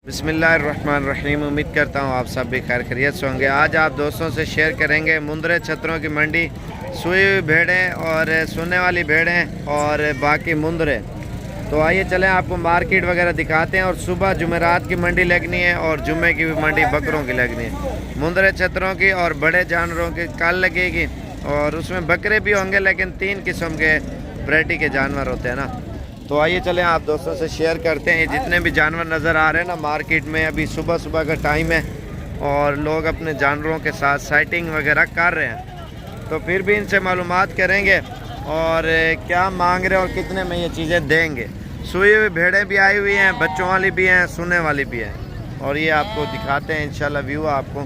बिस्मिल्लाहिर्रहमानिर्रहीम। उम्मीद करता हूँ आप सब भी खैर खैरियत से होंगे। आज आप दोस्तों से शेयर करेंगे मुंद्रे छतरों की मंडी, सुई हुई भेड़ें और सुने वाली भेड़ें और बाकी मुंद्रे। तो आइए चलें आपको मार्केट वगैरह दिखाते हैं। और सुबह जुमेरात की मंडी लगनी है और जुम्मे की भी मंडी बकरों की लगनी है। मुंद्रे छतरों की और बड़े जानवरों की कल लगेगी और उसमें बकरे भी होंगे, लेकिन 3 किस्म के वैरायटी के जानवर होते हैं ना। तो आइए चलें आप दोस्तों से शेयर करते हैं। जितने भी जानवर नज़र आ रहे हैं ना मार्केट में, अभी सुबह सुबह का टाइम है और लोग अपने जानवरों के साथ साइटिंग वगैरह कर रहे हैं। तो फिर भी इनसे मालूमात करेंगे और क्या मांग रहे हैं और कितने में ये चीज़ें देंगे। सुई हुई भेड़ें भी आई हुई हैं, बच्चों वाली भी हैं, सुने वाली भी हैं। और ये आपको दिखाते हैं इंशाल्लाह व्यू। आपको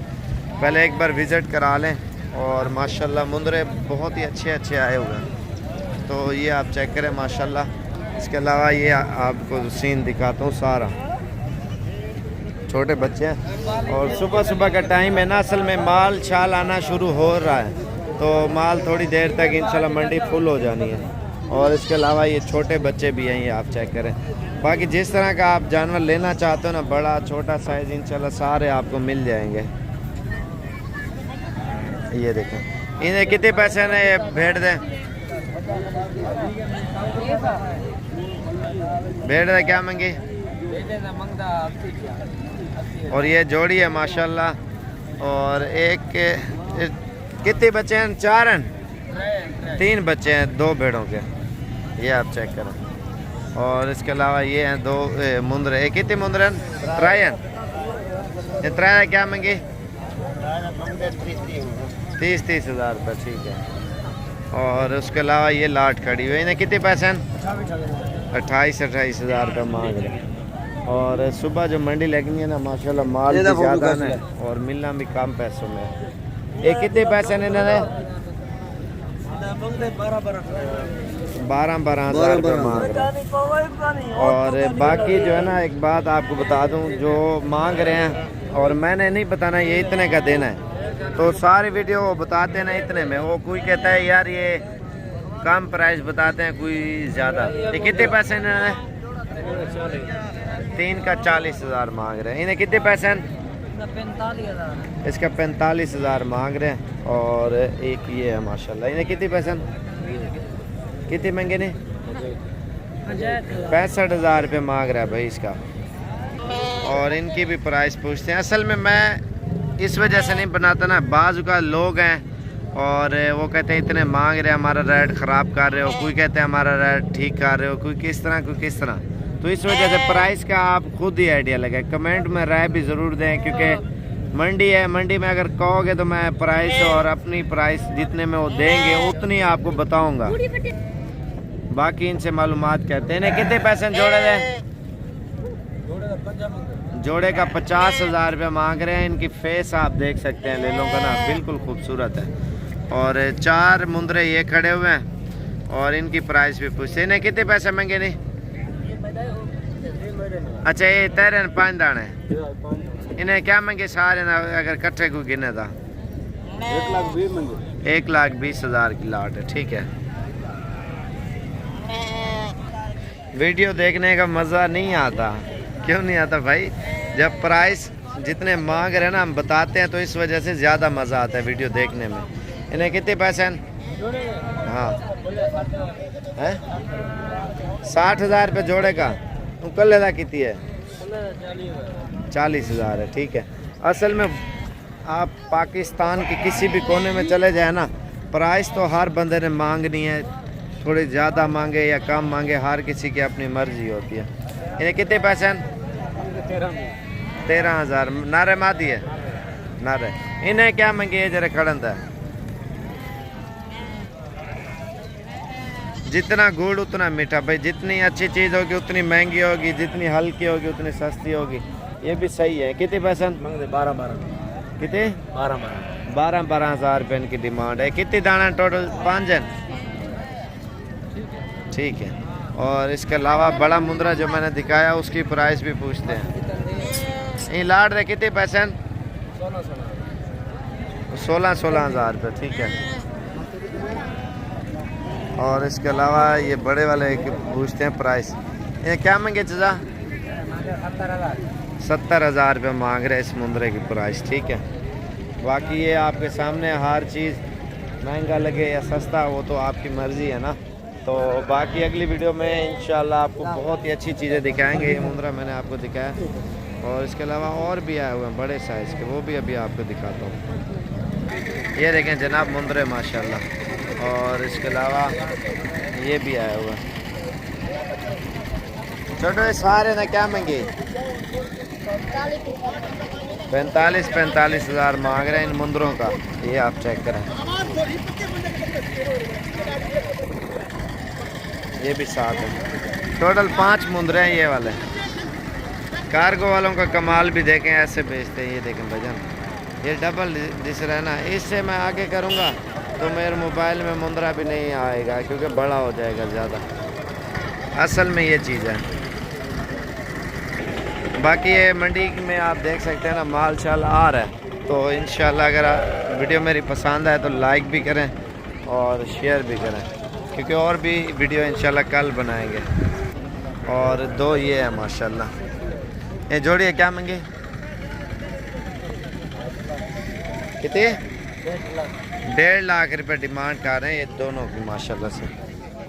पहले एक बार विज़िट करा लें। और माशाल्लाह मुंद्रे बहुत ही अच्छे आए हुए हैं, तो ये आप चेक करें माशाल्लाह। इसके अलावा ये आपको सीन दिखाता हूँ, सारा छोटे बच्चे हैं और सुबह सुबह का टाइम है ना। असल में माल शाल आना शुरू हो रहा है, तो माल थोड़ी देर तक इंशाल्लाह मंडी फुल हो जानी है। और इसके अलावा ये छोटे बच्चे भी हैं, ये आप चेक करें। बाकी जिस तरह का आप जानवर लेना चाहते हो ना, बड़ा छोटा साइज़ इंशाल्लाह सारे आपको मिल जाएंगे। ये देखें, इन्हें कितने पैसे ने ये भेड़ दें? भेड़ क्या मंगी? और ये जोड़ी है माशाल्लाह। और एक कितने बच्चे हैं? 4 हैं, 3 बच्चे हैं 2 भेड़ों के, ये आप चेक करें। और इसके अलावा ये हैं 2 मुंद्रे। एक कितने मुंद्रे हैं? 3 क्या मंगी? 30 हज़ार रुपये, ठीक है। और उसके अलावा ये लाट खड़ी हुई, इन्हें कितने पैसे हैं? 28 हज़ार रुपये मांग रहे हैं। और सुबह जो मंडी लगनी है ना माशाल्लाह माल भी ज़्यादा है और मिलना भी कम पैसों में। ये कितने पैसे ने? 12 हज़ार रुपये मांग रहे हैं। और बाकी जो है ना, एक बात आपको बता दूं, जो मांग रहे हैं और मैंने नहीं बताना ये इतने का देना है, तो सारी वीडियो वो बताते हैं ना इतने में। वो कोई कहता है यार ये कम प्राइस बताते हैं, कोई ज़्यादा। ये कितने पैसे इन्होंने? 3 का 40 हज़ार मांग रहे हैं। इन्हें कितने पैसे हैं? 45,000। इसका 45,000 मांग रहे हैं। और एक ये है माशाल्लाह, इन्हें कितने पैसे हैं? कितने महंगे ने? 65,000 रुपये मांग रहा है भाई इसका। और इनकी भी प्राइस पूछते हैं। असल में मैं इस वजह से नहीं बनाता ना, बाज़ का लोग हैं और वो कहते हैं इतने मांग रहे हैं, हमारा रेट ख़राब कर रहे हो। कोई कहते हैं हमारा रेट ठीक कर रहे हो, कोई किस तरह। तो इस वजह से प्राइस का आप खुद ही आइडिया लगाए। कमेंट में राय भी ज़रूर दें, क्योंकि मंडी है, मंडी में अगर कहोगे तो मैं प्राइस और अपनी प्राइस जितने में वो देंगे उतनी आपको बताऊँगा। बाकी इनसे मालूमात करते हैं। कितने पैसे जोड़े दें? जोड़े का 50,000 रुपये मांग रहे हैं। इनकी फेस आप देख सकते हैं, लेलों का ना बिल्कुल खूबसूरत है। और 4 मुंद्रे ये खड़े हुए हैं और इनकी प्राइस भी पूछते हैं। इन्हें कितने पैसे महंगे नहीं? अच्छा, ये 5 दाने। इन्हें क्या महंगे सारे ना, अगर कट्ठे को गिने था? 1,20,000 की लाट है, ठीक है। वीडियो देखने का मज़ा नहीं आता। क्यों नहीं आता भाई? जब प्राइस जितने मांग रहे हैं ना हम बताते हैं, तो इस वजह से ज़्यादा मज़ा आता है वीडियो देखने में। इन्हें कितने पैसे हैं? हाँ है 60,000 रुपये जोड़े का। तुम कल लेदा कितनी है? 40,000 है, ठीक है। असल में आप पाकिस्तान के किसी भी कोने में चले जाए ना, प्राइस तो हर बंदे ने मांगनी है, थोड़ी ज़्यादा मांगे या कम मांगे, हर किसी की अपनी मर्जी होती है। इन्हें कितने पैसे हैं? 13,000। नारे मादी है नारे। इन्हें क्या मंगी है? जरा खड़न था। जितना गुड़ उतना मीठा भाई। जितनी अच्छी चीज़ होगी उतनी महंगी होगी, जितनी हल्की होगी उतनी सस्ती होगी। ये भी सही है। कितने पैसे? 12 कितने? 12 हज़ार रुपये इनकी डिमांड है। कितनी दाना टोटल? 5 है, ठीक है। और इसके अलावा बड़ा मुंद्रा जो मैंने दिखाया उसकी प्राइस भी पूछते हैं। ये लाट रहे कितने पैसे? 16 हज़ार रुपये, ठीक है। और इसके अलावा ये बड़े वाले पूछते हैं प्राइस। ये क्या मंगे चाचा? 70,000 रुपये मांग रहे हैं इस मुंदरे की प्राइस, ठीक है। बाकी ये आपके सामने हर चीज़ महंगा लगे या सस्ता, वो तो आपकी मर्ज़ी है ना। तो बाकी अगली वीडियो में इंशाल्लाह आपको बहुत ही अच्छी चीज़ें दिखाएंगे। ये मुंदरा मैंने आपको दिखाया, और इसके अलावा और भी आए हुए हैं बड़े साइज़ के, वो भी अभी आपको दिखाता हूँ। ये देखें जनाब मुंदरे माशाल्लाह। और इसके अलावा ये भी आया हुआ है। छोटे सारे ना क्या महंगे 45,000 मांग रहे हैं इन मुंदरों का। ये आप चेक करें, ये भी 7 है। टोटल 5 मुंदरे हैं ये वाले। कार्गो वालों का कमाल भी देखें, ऐसे बेचते हैं। ये देखें भजन, ये डबल दिस रहा है ना। इससे मैं आगे करूँगा तो मेरे मोबाइल में मुंदरा भी नहीं आएगा, क्योंकि बड़ा हो जाएगा ज़्यादा। असल में ये चीज़ है। बाकी ये मंडी में आप देख सकते हैं ना, माल शाल आ रहा है। तो इंशाल्लाह अगर वीडियो मेरी पसंद आए तो लाइक भी करें और शेयर भी करें, क्योंकि और भी वीडियो इंशाल्लाह कल बनाएंगे। और 2 ये है माशाल्लाह। ये जोड़ी है क्या महंगी कितने? 1.5 लाख रुपए डिमांड कर रहे हैं ये दोनों की माशाल्लाह से।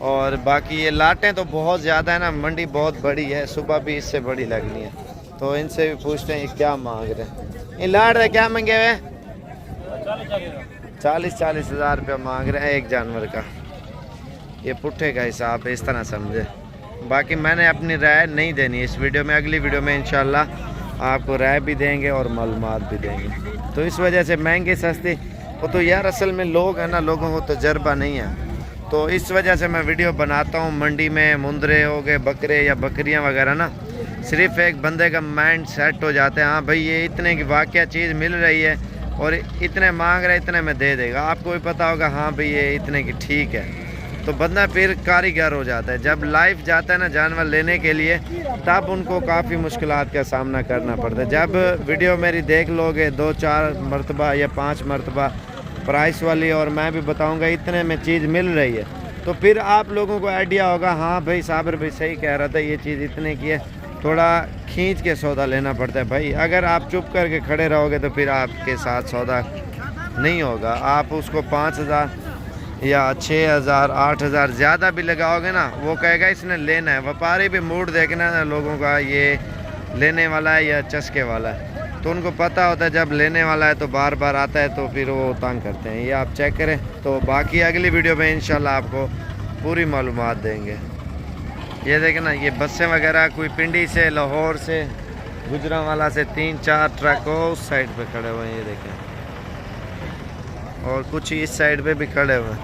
और बाकी ये लाटें तो बहुत ज़्यादा है ना, मंडी बहुत बड़ी है, सुबह भी इससे बड़ी लगनी है। तो इनसे भी पूछते हैं क्या मांग रहे हैं। ये लाट है क्या मांगे हुए? 40,000 रुपया मांग रहे हैं एक जानवर का। ये पुट्ठे का हिसाब है, इस तरह समझे। बाकी मैंने अपनी राय नहीं देनी इस वीडियो में। अगली वीडियो में इंशाल्लाह आपको राय भी देंगे और मालूमात भी देंगे। तो इस वजह से महंगी सस्ती, वो तो यार असल में लोग हैं ना, लोगों को तजर्बा नहीं है। तो इस वजह से मैं वीडियो बनाता हूँ। मंडी में मुंदरे हो गए, बकरे या बकरियाँ वगैरह ना, सिर्फ एक बंदे का माइंड सेट हो जाता है, हाँ भाई ये इतने की वाकया चीज़ मिल रही है और इतने मांग रहे, इतने में दे देगा। आपको भी पता होगा हाँ भाई ये इतने की ठीक है, तो बंदा फिर कारीगर हो जाता है। जब लाइफ जाता है ना जानवर लेने के लिए, तब उनको काफ़ी मुश्किलात का सामना करना पड़ता है। जब वीडियो मेरी देख लोगे 2-4 मरतबा या 5 मरतबा प्राइस वाली, और मैं भी बताऊंगा इतने में चीज़ मिल रही है, तो फिर आप लोगों को आइडिया होगा हाँ भाई साबिर भाई सही कह रहा था, ये चीज़ इतने की है। थोड़ा खींच के सौदा लेना पड़ता है भाई। अगर आप चुप करके खड़े रहोगे तो फिर आपके साथ सौदा नहीं होगा। आप उसको 5,000 या 6,000 8,000 ज़्यादा भी लगाओगे ना, वो कहेगा इसने लेना है। व्यापारी भी मूड देखना है लोगों का, ये लेने वाला है या चस्के वाला है। तो उनको पता होता है जब लेने वाला है तो बार बार आता है, तो फिर वो तंग करते हैं। ये आप चेक करें। तो बाकी अगली वीडियो में इंशाल्लाह आपको पूरी मालूमात देंगे। ये देखें ना, ये बसें वगैरह कोई पिंडी से, लाहौर से, गुजरांवाला से 3-4 ट्रक उस साइड पे खड़े हुए हैं। ये देखें, और कुछ इस साइड पे भी खड़े हुए हैं।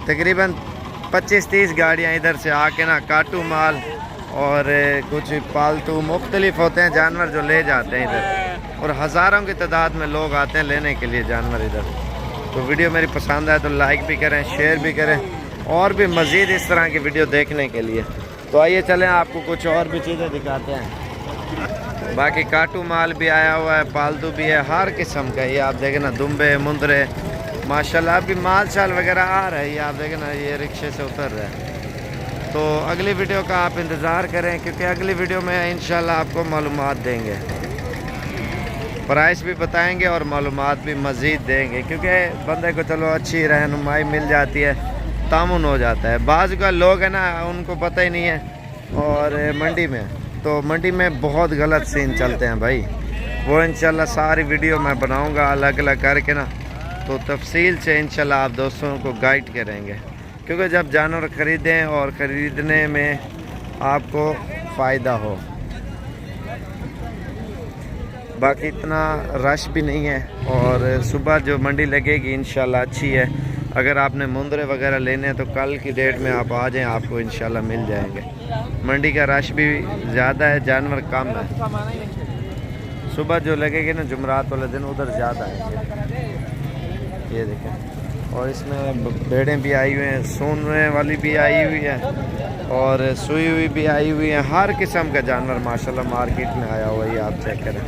तकरीबन 25-30 गाड़ियाँ इधर से आके ना काटू माल और कुछ पालतू मुख्तलिफ होते हैं जानवर जो ले जाते हैं इधर, और हज़ारों की तादाद में लोग आते हैं लेने के लिए जानवर इधर। तो वीडियो मेरी पसंद आए तो लाइक भी करें, शेयर भी करें, और भी मज़ीद इस तरह की वीडियो देखने के लिए। तो आइए चलें आपको कुछ और भी चीज़ें दिखाते हैं। बाकी काटू माल भी आया हुआ है, पालतू भी है, हर किस्म का। ये आप देखें ना, दुम्बे मुंदरे माशाल्लाह अभी माल शाल वगैरह आ रहा है। ये आप देखें ना, ये रिक्शे से उतर रहा है। तो अगली वीडियो का आप इंतज़ार करें, क्योंकि अगली वीडियो में इंशाल्लाह आपको मालूमात देंगे, प्राइस भी बताएंगे और मालूमात भी मज़ीद देंगे। क्योंकि बंदे को चलो अच्छी रहनुमाई मिल जाती है, तामुन हो जाता है। बाज़ का लोग है ना, उनको पता ही नहीं है। और मंडी में बहुत गलत सीन चलते हैं भाई। वो इंशाल्लाह सारी वीडियो मैं बनाऊंगा अलग अलग करके ना, तो तफसील से इंशाल्लाह आप दोस्तों को गाइड करेंगे। क्योंकि जब जानवर ख़रीदें और ख़रीदने में आपको फ़ायदा हो। बाकी इतना रश भी नहीं है, और सुबह जो मंडी लगेगी इंशाल्लाह अच्छी है। अगर आपने मुंदरे वगैरह लेने हैं तो कल की डेट में आप आ जाएं, आपको इंशाल्लाह मिल जाएंगे। मंडी का रश भी ज़्यादा है, जानवर कम है। सुबह जो लगेगी ना जुमरात वाले दिन, उधर ज़्यादा है। ये देखें, और इसमें भेड़ें भी आई हुई हैं, सोने वाली भी आई हुई है और सुई हुई भी आई हुई है। हर किस्म का जानवर माशाल्लाह मार्केट में आया हुआ है, आप चेक करें।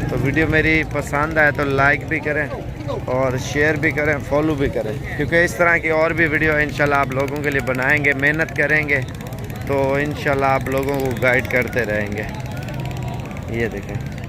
तो वीडियो मेरी पसंद आए तो लाइक भी करें और शेयर भी करें, फॉलो भी करें, क्योंकि इस तरह की और भी वीडियो इंशाल्लाह आप लोगों के लिए बनाएंगे। मेहनत करेंगे तो इंशाल्लाह आप लोगों को गाइड करते रहेंगे। ये देखें।